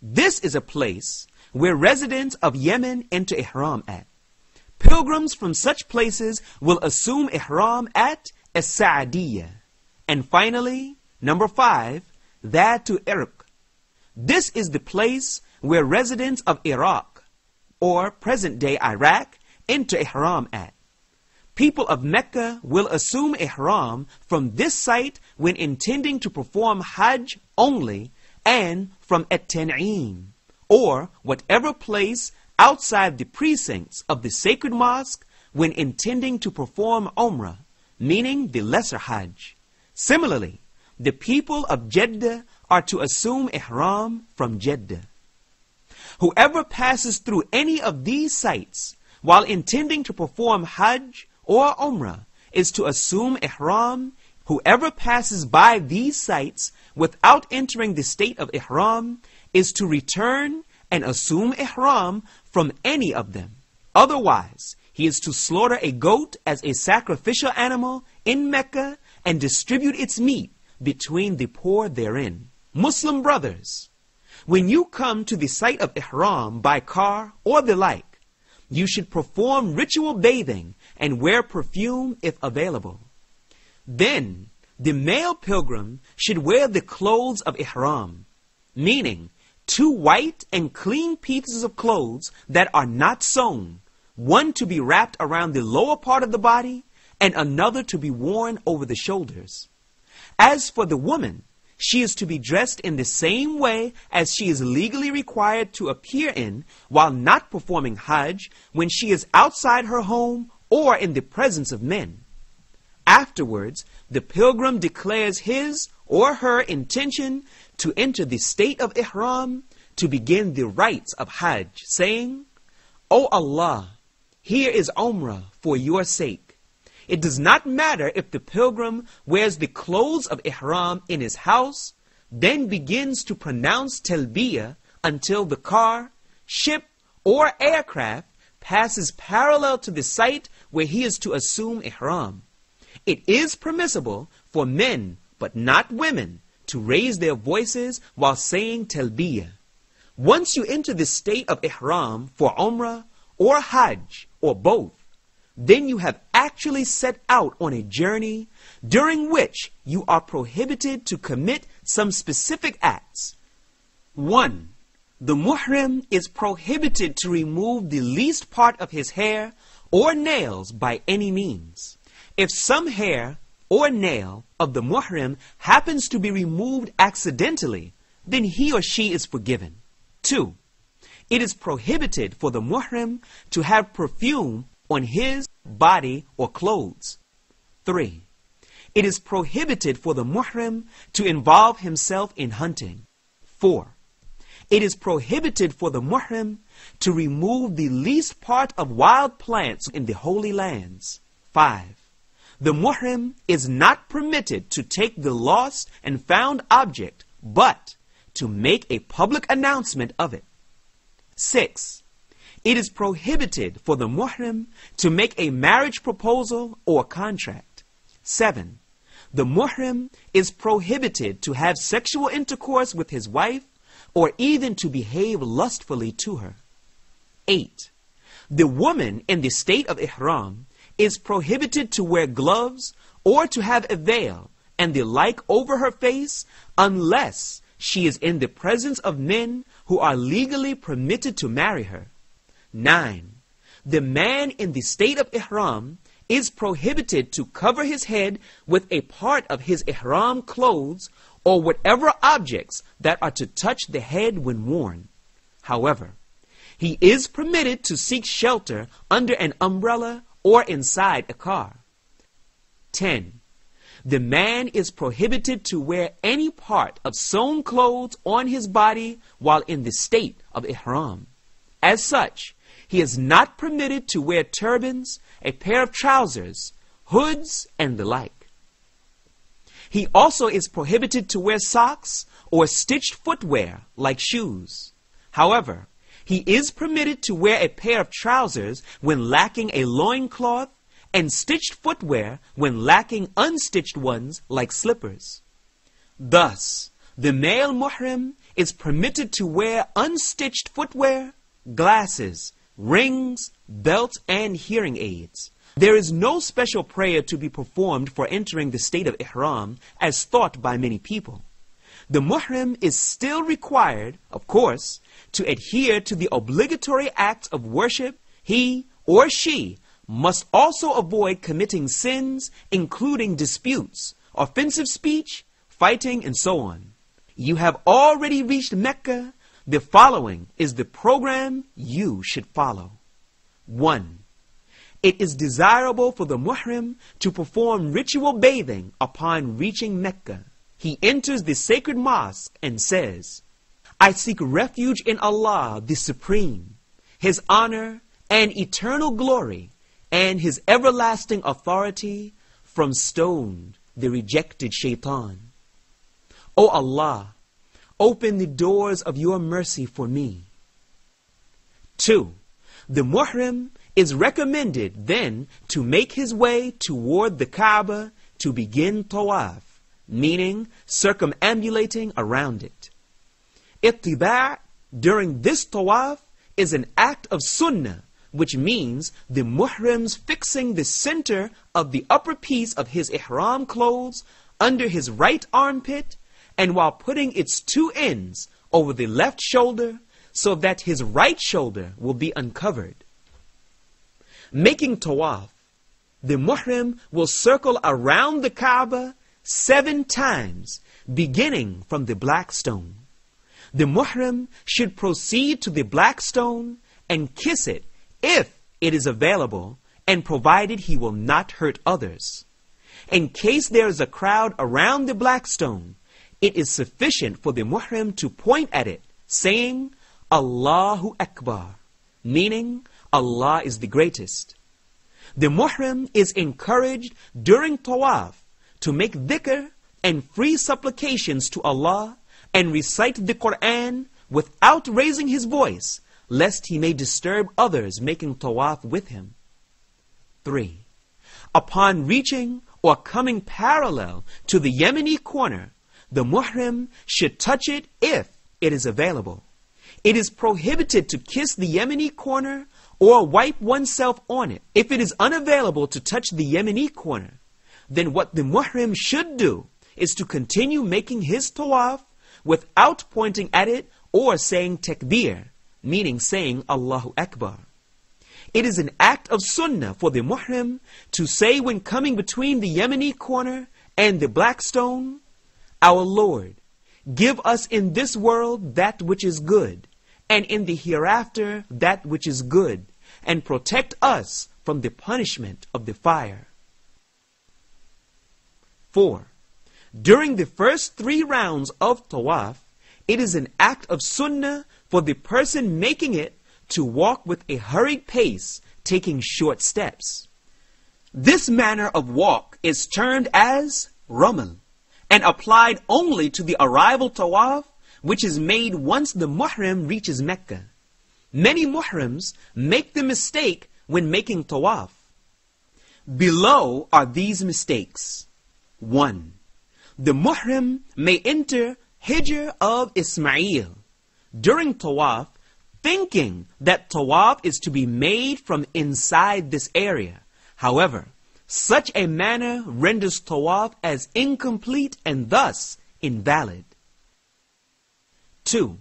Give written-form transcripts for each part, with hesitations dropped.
This is a place where residents of Yemen enter ihram at. Pilgrims from such places will assume ihram at As-Sa'diyah. And finally, number 5, Dhatu Irq. This is the place where residents of Iraq, or present-day Iraq, enter ihram at. People of Mecca will assume ihram from this site when intending to perform Hajj only, and from At-Tan'im, or whatever place outside the precincts of the sacred mosque when intending to perform Umrah, meaning the lesser Hajj. Similarly, the people of Jeddah are to assume ihram from Jeddah. Whoever passes through any of these sites while intending to perform Hajj or Umrah is to assume ihram. Whoever passes by these sites without entering the state of ihram is to return and assume ihram from any of them. Otherwise, he is to slaughter a goat as a sacrificial animal in Mecca and distribute its meat between the poor therein. Muslim brothers, when you come to the site of ihram by car or the like, you should perform ritual bathing and wear perfume if available. Then, the male pilgrim should wear the clothes of ihram, meaning 2 white and clean pieces of clothes that are not sewn, one to be wrapped around the lower part of the body and another to be worn over the shoulders. As for the woman, she is to be dressed in the same way as she is legally required to appear in while not performing Hajj when she is outside her home or in the presence of men. Afterwards, the pilgrim declares his or her intention to enter the state of ihram to begin the rites of Hajj, saying, "O Allah, here is Umrah for your sake." It does not matter if the pilgrim wears the clothes of ihram in his house, then begins to pronounce talbiyah until the car, ship, or aircraft passes parallel to the site where he is to assume ihram. It is permissible for men, but not women, to raise their voices while saying talbiyah. Once you enter the state of ihram for Umrah or Hajj or both, then you have actually set out on a journey during which you are prohibited to commit some specific acts. 1. The muhrim is prohibited to remove the least part of his hair or nails by any means. If some hair or nail of the muhrim happens to be removed accidentally, then he or she is forgiven. 2. It is prohibited for the muhrim to have perfume on his body or clothes. 3. It is prohibited for the muhrim to involve himself in hunting. 4. It is prohibited for the muhrim to remove the least part of wild plants in the holy lands. 5. The muhrim is not permitted to take the lost and found object, but to make a public announcement of it. 6. It is prohibited for the muhrim to make a marriage proposal or contract. 7. The muhrim is prohibited to have sexual intercourse with his wife or even to behave lustfully to her. 8. The woman in the state of ihram is prohibited to wear gloves or to have a veil and the like over her face unless she is in the presence of men who are legally permitted to marry her. 9. The man in the state of ihram is prohibited to cover his head with a part of his ihram clothes or whatever objects that are to touch the head when worn. However, he is permitted to seek shelter under an umbrella or inside a car. 10. The man is prohibited to wear any part of sewn clothes on his body while in the state of ihram. As such, he is not permitted to wear turbans, a pair of trousers, hoods, and the like. He also is prohibited to wear socks or stitched footwear like shoes. However, he is permitted to wear a pair of trousers when lacking a loincloth and stitched footwear when lacking unstitched ones like slippers. Thus, the male muhrim is permitted to wear unstitched footwear, glasses, rings, belts, and hearing aids. There is no special prayer to be performed for entering the state of ihram as thought by many people. The muhrim is still required, of course, to adhere to the obligatory acts of worship. He or she must also avoid committing sins, including disputes, offensive speech, fighting, and so on. You have already reached Mecca. The following is the program you should follow. 1. It is desirable for the muhrim to perform ritual bathing upon reaching Mecca. He enters the sacred mosque and says, I seek refuge in Allah the Supreme, His honor and eternal glory, and His everlasting authority from stoned, the rejected shaitan. O Allah, open the doors of your mercy for me. 2. The muhrim is recommended then to make his way toward the Kaaba to begin tawaf, meaning circumambulating around it. Ittiba' during this tawaf is an act of sunnah, which means the muhrim's fixing the center of the upper piece of his ihram clothes under his right armpit, and while putting its two ends over the left shoulder so that his right shoulder will be uncovered. Making tawaf, the muhrim will circle around the Kaaba 7 times, beginning from the black stone. The muhrim should proceed to the black stone and kiss it if it is available, and provided he will not hurt others. In case there is a crowd around the black stone, it is sufficient for the muhrim to point at it, saying, Allahu Akbar, meaning Allah is the greatest. The muhrim is encouraged during tawaf to make dhikr and free supplications to Allah and recite the Quran without raising his voice, lest he may disturb others making tawaf with him. 3. Upon reaching or coming parallel to the Yemeni corner, the muhrim should touch it if it is available. It is prohibited to kiss the Yemeni corner or wipe oneself on it. If it is unavailable to touch the Yemeni corner, then what the muhrim should do is to continue making his tawaf without pointing at it or saying takbir, meaning saying Allahu Akbar. It is an act of sunnah for the muhrim to say when coming between the Yemeni corner and the black stone, Our Lord, give us in this world that which is good, and in the hereafter that which is good, and protect us from the punishment of the fire. 4. During the first 3 rounds of tawaf, it is an act of sunnah for the person making it to walk with a hurried pace, taking short steps. This manner of walk is termed as ramal, and applied only to the arrival tawaf, which is made once the muhrim reaches Mecca. Many muhrims make the mistake when making tawaf. Below are these mistakes. 1. The muhrim may enter Hijr of Ismail during tawaf, thinking that tawaf is to be made from inside this area. However, such a manner renders tawaf as incomplete and thus invalid. 2.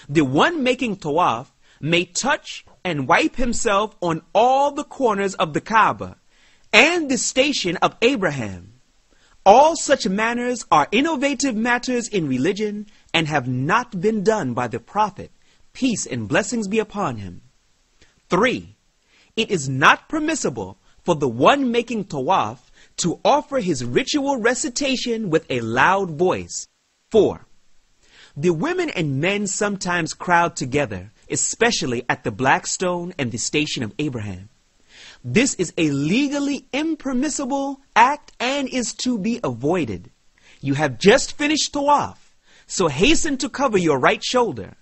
The one making tawaf may touch and wipe himself on all the corners of the Kaaba and the station of Abraham. All such manners are innovative matters in religion and have not been done by the Prophet, peace and blessings be upon him. 3. It is not permissible for the one making tawaf to offer his ritual recitation with a loud voice. 4. The women and men sometimes crowd together, especially at the black stone and the station of Abraham. This is a legally impermissible act and is to be avoided. You have just finished tawaf, so hasten to cover your right shoulder.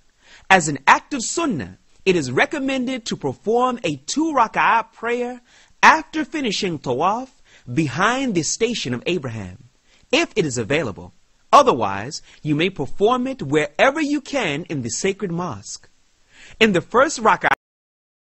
As an act of sunnah, it is recommended to perform a 2 rak'ah prayer after finishing tawaf behind the station of Abraham, if it is available. Otherwise, you may perform it wherever you can in the sacred mosque. In the first rak'ah,